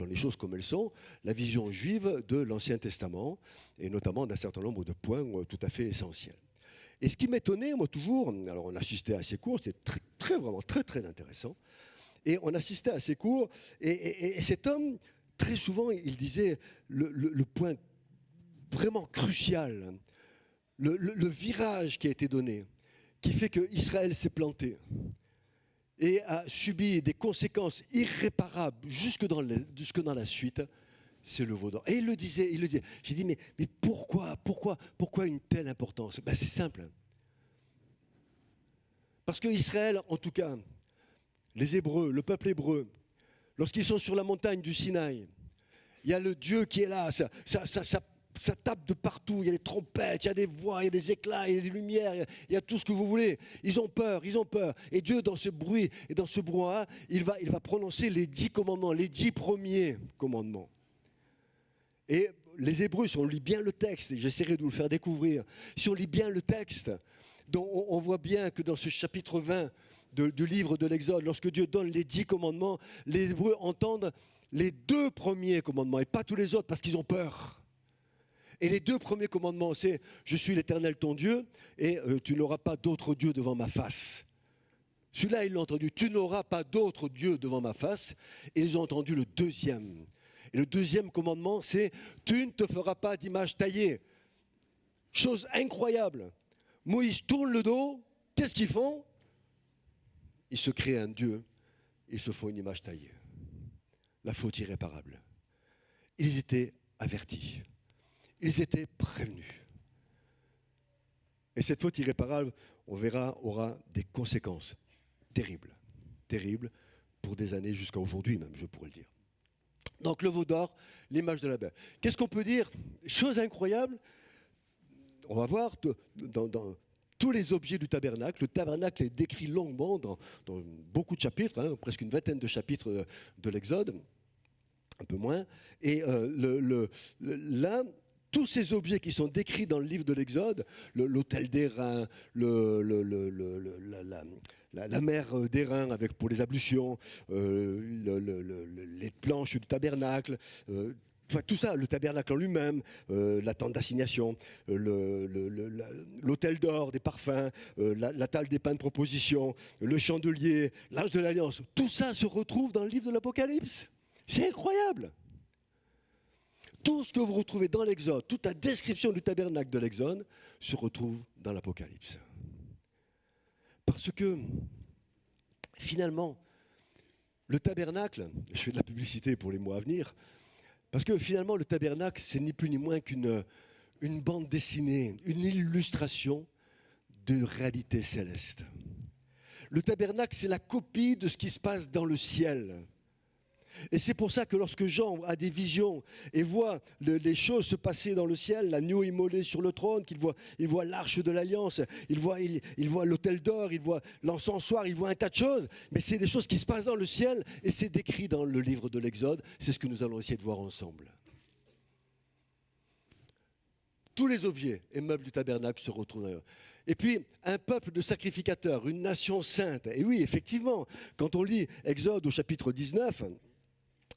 les choses comme elles sont, la vision juive de l'Ancien Testament, et notamment d'un certain nombre de points tout à fait essentiels. Et ce qui m'étonnait, moi toujours, alors on assistait à ces cours, c'était vraiment très intéressant, et on assistait à ces cours, et cet homme, très souvent, il disait le point vraiment crucial, le virage qui a été donné, qui fait qu'Israël s'est planté et a subi des conséquences irréparables jusque dans la suite, c'est le veau d'or. Et il le disait. J'ai dit, mais pourquoi une telle importance? C'est simple. Parce qu'Israël, en tout cas, les Hébreux, le peuple hébreu, lorsqu'ils sont sur la montagne du Sinaï, il y a le Dieu qui est là, ça tape de partout, il y a des trompettes, il y a des voix, il y a des éclats, il y a des lumières, il y a tout ce que vous voulez. Ils ont peur. Et Dieu, dans ce bruit et dans ce brouhaha, il va prononcer les 10 commandements, les 10 premiers commandements. Et les Hébreux, si on lit bien le texte, et j'essaierai de vous le faire découvrir, si on lit bien le texte, Donc on voit bien que dans ce chapitre 20 du livre de l'Exode, lorsque Dieu donne les 10 commandements, les Hébreux entendent les 2 premiers commandements et pas tous les autres parce qu'ils ont peur. Et les 2 premiers commandements, c'est « Je suis l'Éternel ton Dieu et tu n'auras pas d'autre Dieu devant ma face ». Celui-là, ils l'ont entendu, « Tu n'auras pas d'autre Dieu devant ma face ». Et ils ont entendu le 2e. Et le 2e commandement, c'est « Tu ne te feras pas d'image taillée ». Chose incroyable. Moïse tourne le dos, qu'est-ce qu'ils font? Ils se créent un Dieu, ils se font une image taillée. La faute irréparable. Ils étaient avertis. Ils étaient prévenus. Et cette faute irréparable, on verra, aura des conséquences terribles. Terribles pour des années jusqu'à aujourd'hui même, je pourrais le dire. Donc le veau d'or, l'image de la bête. Qu'est-ce qu'on peut dire? Chose incroyable, on va voir dans tous les objets du tabernacle. Le tabernacle est décrit longuement dans beaucoup de chapitres, hein, presque une vingtaine de chapitres de l'Exode, un peu moins. Et là, tous ces objets qui sont décrits dans le livre de l'Exode, l'autel d'airain, la mer d'airain pour les ablutions, les planches du tabernacle, enfin, tout ça, le tabernacle en lui-même, la tente d'assignation, l'autel d'or des parfums, la table des pains de proposition, le chandelier, l'arche de l'alliance, tout ça se retrouve dans le livre de l'Apocalypse. C'est incroyable. Tout ce que vous retrouvez dans l'Exode, toute la description du tabernacle de l'Exode se retrouve dans l'Apocalypse. Parce que, finalement, le tabernacle, je fais de la publicité pour les mois à venir, parce que finalement, le tabernacle, c'est ni plus ni moins qu'une bande dessinée, une illustration de réalité céleste. Le tabernacle, c'est la copie de ce qui se passe dans le ciel. Et c'est pour ça que lorsque Jean a des visions et voit les choses se passer dans le ciel, l'agneau immolé sur le trône, il voit l'arche de l'alliance, il voit l'autel d'or, il voit l'encensoir, il voit un tas de choses, mais c'est des choses qui se passent dans le ciel et c'est décrit dans le livre de l'Exode. C'est ce que nous allons essayer de voir ensemble. Tous les objets et meubles du tabernacle se retrouvent d'ailleurs. Et puis, un peuple de sacrificateurs, une nation sainte. Et oui, effectivement, quand on lit Exode au chapitre 19,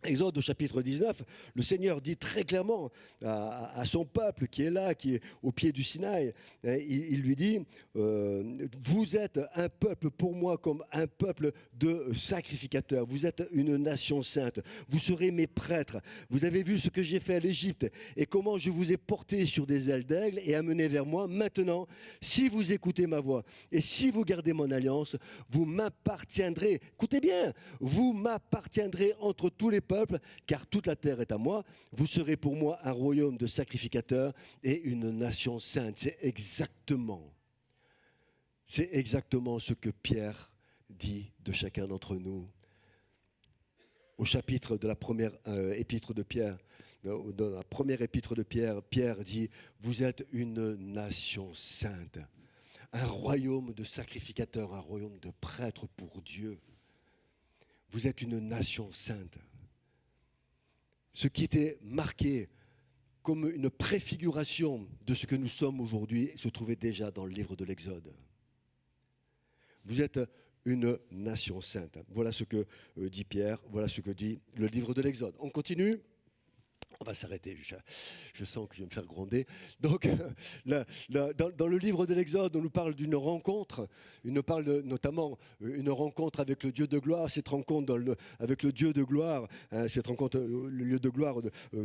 le Seigneur dit très clairement à son peuple qui est là, qui est au pied du Sinaï, il lui dit vous êtes un peuple pour moi comme un peuple de sacrificateurs, vous êtes une nation sainte, vous serez mes prêtres, vous avez vu ce que j'ai fait à l'Égypte et comment je vous ai porté sur des ailes d'aigle et amené vers moi. Maintenant, si vous écoutez ma voix et si vous gardez mon alliance, vous m'appartiendrez, écoutez bien, vous m'appartiendrez entre tous les peuples, car toute la terre est à moi. Vous serez pour moi un royaume de sacrificateurs et une nation sainte. C'est exactement ce que Pierre dit de chacun d'entre nous. Au chapitre de la première épître de Pierre, dans la première épître de Pierre, Pierre dit « Vous êtes une nation sainte, un royaume de sacrificateurs, un royaume de prêtres pour Dieu. Vous êtes une nation sainte. » Ce qui était marqué comme une préfiguration de ce que nous sommes aujourd'hui se trouvait déjà dans le livre de l'Exode. Vous êtes une nation sainte. Voilà ce que dit Pierre, voilà ce que dit le livre de l'Exode. On continue. On va s'arrêter, je sens que je vais me faire gronder. Donc, dans le livre de l'Exode, on nous parle d'une rencontre. Il nous parle notamment une rencontre avec le Dieu de gloire. Cette rencontre avec le Dieu de gloire, cette rencontre, le lieu de gloire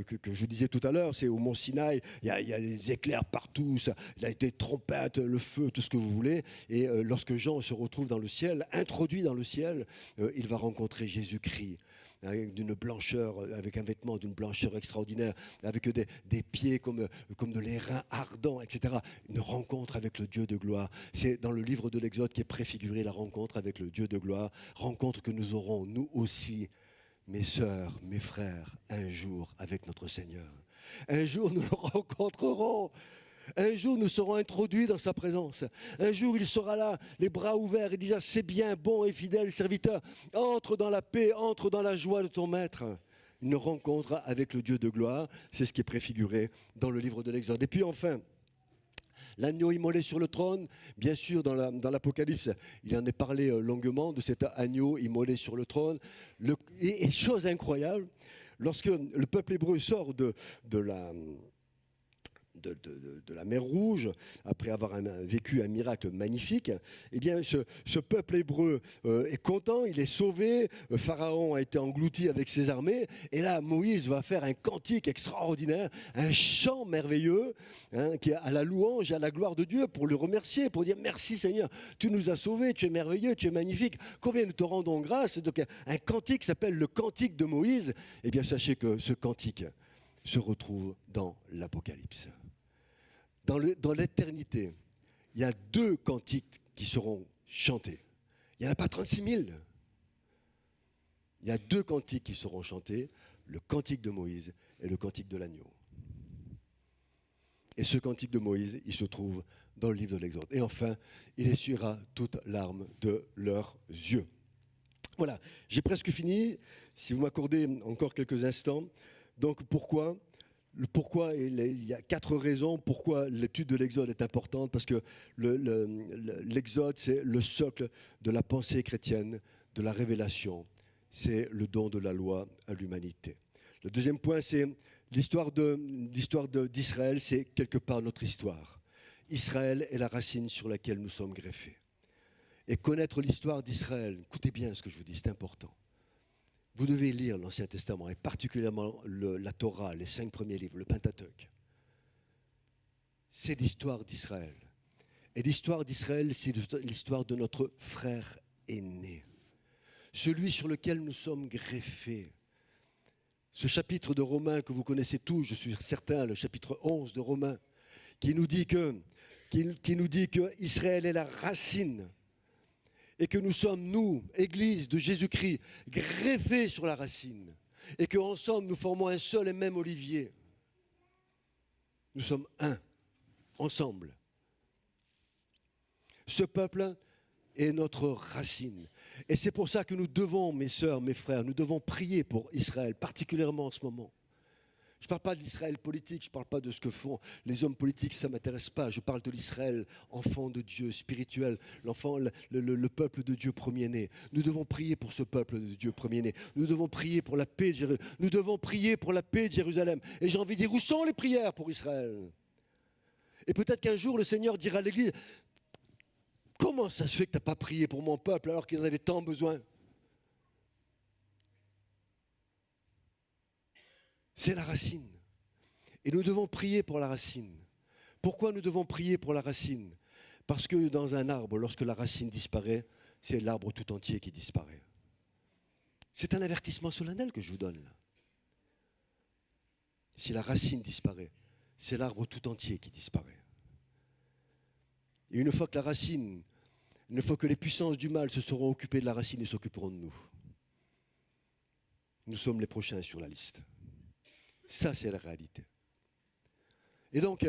que je disais tout à l'heure, c'est au mont Sinaï. Il y a les éclairs partout, il y a des trompettes, le feu, tout ce que vous voulez. Et lorsque Jean se retrouve dans le ciel, introduit dans le ciel, il va rencontrer Jésus-Christ. D'une blancheur, avec un vêtement d'une blancheur extraordinaire, avec des pieds comme de l'airain ardent, etc. Une rencontre avec le Dieu de gloire. C'est dans le livre de l'Exode qui est préfiguré la rencontre avec le Dieu de gloire. Rencontre que nous aurons, nous aussi, mes sœurs, mes frères, un jour avec notre Seigneur. Un jour, nous le rencontrerons. Un jour, nous serons introduits dans sa présence. Un jour, il sera là, les bras ouverts, et disant, c'est bien, bon et fidèle serviteur, entre dans la paix, entre dans la joie de ton maître. Une rencontre avec le Dieu de gloire, c'est ce qui est préfiguré dans le livre de l'Exode. Et puis enfin, L'agneau immolé sur le trône, bien sûr, dans l'Apocalypse, il en est parlé longuement de cet agneau immolé sur le trône. Et chose incroyable, lorsque le peuple hébreu sort de la mer Rouge, après avoir vécu un miracle magnifique, eh bien ce peuple hébreu est content, il est sauvé, Pharaon a été englouti avec ses armées, et là Moïse va faire un cantique extraordinaire, un chant merveilleux, qui est à la louange et à la gloire de Dieu, pour le remercier, pour dire merci Seigneur, tu nous as sauvés, tu es merveilleux, tu es magnifique, combien nous te rendons grâce. Donc un cantique qui s'appelle le cantique de Moïse. Eh bien sachez que ce cantique se retrouve dans l'Apocalypse. Dans l'éternité, il y a 2 cantiques qui seront chantés. Il n'y en a pas 36 000. Il y a 2 cantiques qui seront chantés, le cantique de Moïse et le cantique de l'agneau. Et ce cantique de Moïse, il se trouve dans le livre de l'Exode. Et enfin, il essuiera toute larme de leurs yeux. Voilà, j'ai presque fini. Si vous m'accordez encore quelques instants. Donc pourquoi ? Il y a 4 raisons pourquoi l'étude de l'Exode est importante, parce que l'Exode, c'est le socle de la pensée chrétienne, de la révélation. C'est le don de la loi à l'humanité. Le deuxième point, c'est l'histoire d'Israël, c'est quelque part notre histoire. Israël est la racine sur laquelle nous sommes greffés. Et connaître l'histoire d'Israël, écoutez bien ce que je vous dis, c'est important. Vous devez lire l'Ancien Testament, et particulièrement la Torah, les 5 premiers livres, le Pentateuque. C'est l'histoire d'Israël. Et l'histoire d'Israël, c'est l'histoire de notre frère aîné, celui sur lequel nous sommes greffés. Ce chapitre de Romains que vous connaissez tous, je suis certain, le chapitre 11 de Romains, qui nous dit que Israël est la racine, et que nous sommes, nous, Église de Jésus-Christ, greffés sur la racine, et qu'ensemble nous formons un seul et même olivier. Nous sommes un, ensemble. Ce peuple est notre racine. Et c'est pour ça que nous devons, mes sœurs, mes frères, nous devons prier pour Israël, particulièrement en ce moment. Je ne parle pas de l'Israël politique, je ne parle pas de ce que font les hommes politiques, ça ne m'intéresse pas. Je parle de l'Israël, enfant de Dieu, spirituel, le peuple de Dieu premier-né. Nous devons prier pour ce peuple de Dieu premier-né. Nous devons prier pour la paix de Jérusalem. Nous devons prier pour la paix de Jérusalem. Et j'ai envie de dire, où sont les prières pour Israël ? Et peut-être qu'un jour, le Seigneur dira à l'Église, comment ça se fait que tu n'as pas prié pour mon peuple alors qu'il en avait tant besoin ? C'est la racine. Et nous devons prier pour la racine. Pourquoi nous devons prier pour la racine ? Parce que dans un arbre, lorsque la racine disparaît, c'est l'arbre tout entier qui disparaît. C'est un avertissement solennel que je vous donne là. Si la racine disparaît, c'est l'arbre tout entier qui disparaît. Et une fois que les puissances du mal se seront occupées de la racine, ils s'occuperont de nous. Nous sommes les prochains sur la liste. Ça, c'est la réalité. Et donc,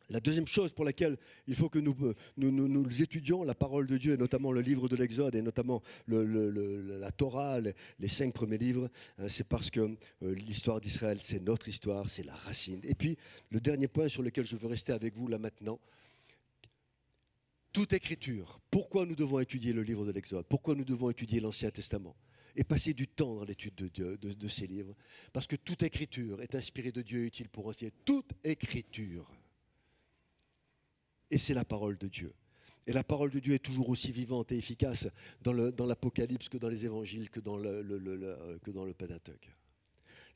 la deuxième chose pour laquelle il faut que nous étudions la parole de Dieu, et notamment le livre de l'Exode, et notamment la Torah, les 5 premiers livres, c'est parce que l'histoire d'Israël, c'est notre histoire, c'est la racine. Et puis, le dernier point sur lequel je veux rester avec vous là maintenant, toute écriture. Pourquoi nous devons étudier le livre de l'Exode ? Pourquoi nous devons étudier l'Ancien Testament ? Et passer du temps dans l'étude de ces livres. Parce que toute écriture est inspirée de Dieu, utile pour enseigner. Toute écriture. Et c'est la parole de Dieu. Et la parole de Dieu est toujours aussi vivante et efficace dans l'Apocalypse que dans les évangiles, que dans le Pentateuque.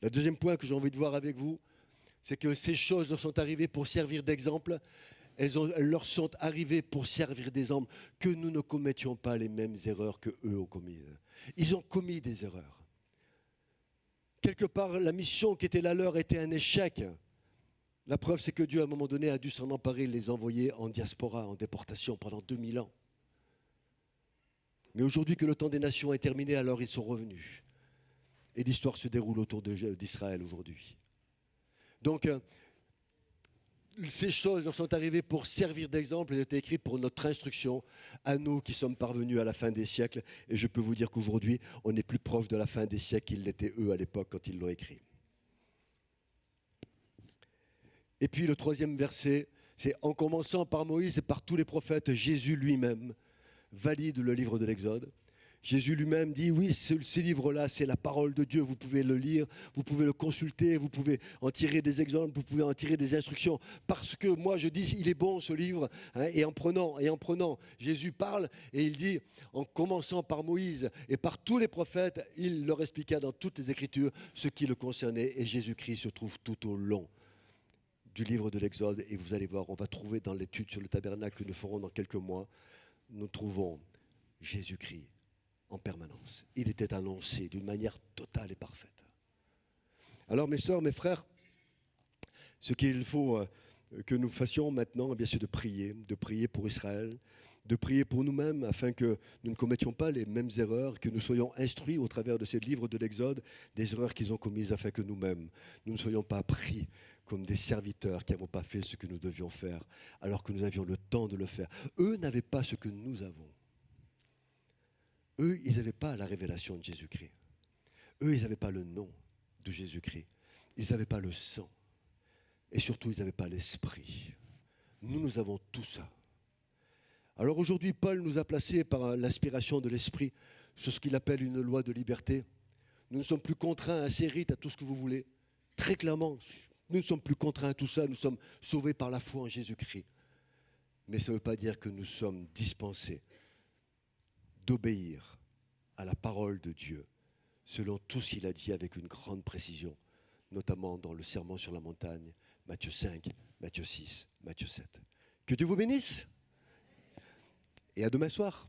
Le deuxième point que j'ai envie de voir avec vous, c'est que ces choses sont arrivées pour servir d'exemple. Elles leur sont arrivées pour servir d'exemple, que nous ne commettions pas les mêmes erreurs qu'eux ont commises. Ils ont commis des erreurs. Quelque part, la mission qui était la leur était un échec. La preuve, c'est que Dieu, à un moment donné, a dû s'en emparer, les envoyer en diaspora, en déportation pendant 2000 ans. Mais aujourd'hui que le temps des nations est terminé, alors ils sont revenus. Et l'histoire se déroule autour d'Israël aujourd'hui. Donc, ces choses leur sont arrivées pour servir d'exemple et étaient écrites pour notre instruction à nous qui sommes parvenus à la fin des siècles. Et je peux vous dire qu'aujourd'hui, on est plus proche de la fin des siècles qu'ils l'étaient eux à l'époque quand ils l'ont écrit. Et puis le troisième verset, C'est en commençant par Moïse et par tous les prophètes, Jésus lui-même valide le livre de l'Exode. Jésus lui-même dit, oui, ce livre-là, c'est la parole de Dieu, vous pouvez le lire, vous pouvez le consulter, vous pouvez en tirer des exemples, vous pouvez en tirer des instructions, parce que moi je dis, il est bon ce livre, hein, et en prenant, Jésus parle, et il dit, en commençant par Moïse et par tous les prophètes, il leur expliqua dans toutes les Écritures ce qui le concernait, et Jésus-Christ se trouve tout au long du livre de l'Exode, et vous allez voir, on va trouver dans l'étude sur le tabernacle que nous ferons dans quelques mois, nous trouvons Jésus-Christ en permanence. Il était annoncé d'une manière totale et parfaite. Alors mes sœurs, mes frères, ce qu'il faut que nous fassions maintenant, eh bien, c'est de prier pour Israël, de prier pour nous-mêmes afin que nous ne commettions pas les mêmes erreurs, que nous soyons instruits au travers de ces livres de l'Exode, des erreurs qu'ils ont commises afin que nous-mêmes, nous ne soyons pas pris comme des serviteurs qui n'avons pas fait ce que nous devions faire, alors que nous avions le temps de le faire. Eux n'avaient pas ce que nous avons. Eux, ils n'avaient pas la révélation de Jésus-Christ. Eux, ils n'avaient pas le nom de Jésus-Christ. Ils n'avaient pas le sang. Et surtout, ils n'avaient pas l'esprit. Nous, nous avons tout ça. Alors aujourd'hui, Paul nous a placés par l'inspiration de l'esprit sur ce qu'il appelle une loi de liberté. Nous ne sommes plus contraints à ces rites, à tout ce que vous voulez. Très clairement, nous ne sommes plus contraints à tout ça. Nous sommes sauvés par la foi en Jésus-Christ. Mais ça ne veut pas dire que nous sommes dispensés d'obéir à la parole de Dieu, selon tout ce qu'il a dit avec une grande précision, notamment dans le Sermon sur la montagne, Matthieu 5, Matthieu 6, Matthieu 7. Que Dieu vous bénisse et à demain soir.